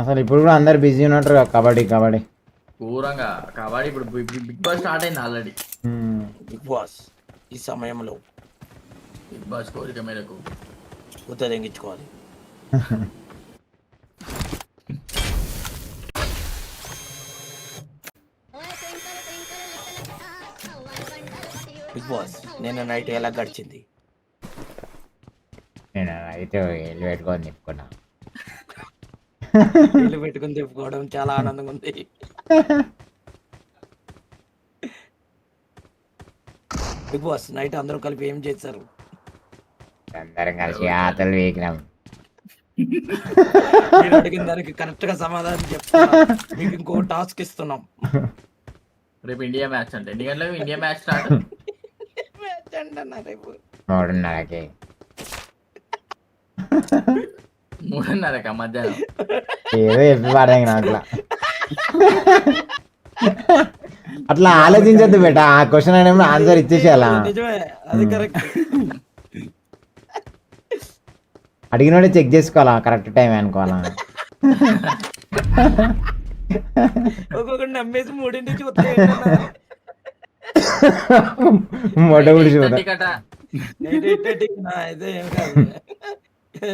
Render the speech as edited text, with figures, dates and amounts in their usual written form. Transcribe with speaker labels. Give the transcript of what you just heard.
Speaker 1: అసలు ఇప్పుడు కూడా అందరు బిజీ ఉన్నట్టు కబడ్డీ కబడ్డీ.
Speaker 2: ఘోరంగా కబడ్డీ ఇప్పుడు బిగ్ బాస్ స్టార్ట్ అయింది ఆల్రెడీ.
Speaker 3: బిగ్ బాస్ ఈ సమయంలో
Speaker 2: బిగ్ బాస్ కోరిక మేరకు
Speaker 3: ఉత్త తెంగించుకోవాలి. బిగ్ బాస్ నిన్న నైట్ ఎలా గడిచింది?
Speaker 1: నేను అయితే వెళ్ళి పెట్టుకొని తిప్పుకున్నా.
Speaker 3: ఇల్లు పెట్టుకుని తిప్పుకోవడం చాలా ఆనందంగా ఉంది. బిగ్ బాస్ నైట్ అందరూ కలిపి ఏం చేశారు?
Speaker 1: అందరం కలిసి ఆటలు వీకినాం.
Speaker 3: మీరు అడిగిన దానికి కరెక్ట్ గా సమాధానం చెప్తా. మీకు ఇంకో టాస్క్ ఇస్తున్నాం.
Speaker 2: రేపు ఇండియా మ్యాచ్ అంటే ఎన్ని గంటలకు ఇండియా మ్యాచ్ స్టార్ట్?
Speaker 3: రేపు
Speaker 1: 3:30కి.
Speaker 2: 3:30కా మధ్యాహ్నం?
Speaker 1: ఏదో చెప్పి పాడాయి నాకు. అట్లా ఆలోచించద్దు బేట. ఆ క్వశ్చన్ అయినా ఆన్సర్ ఇచ్చేసేయాలా?
Speaker 3: నిజమే, అది కరెక్ట్.
Speaker 1: అడిగినోడే చెక్ చేసుకోవాలా, కరెక్ట్ టైం అనుకోవాలా.
Speaker 3: ఒక్కొక్కటి నమ్మేసి 3 చూస్తాయి.
Speaker 1: మొట్టగుడి చూద్దాం.
Speaker 2: కట
Speaker 3: అయితే ఏం కాదు.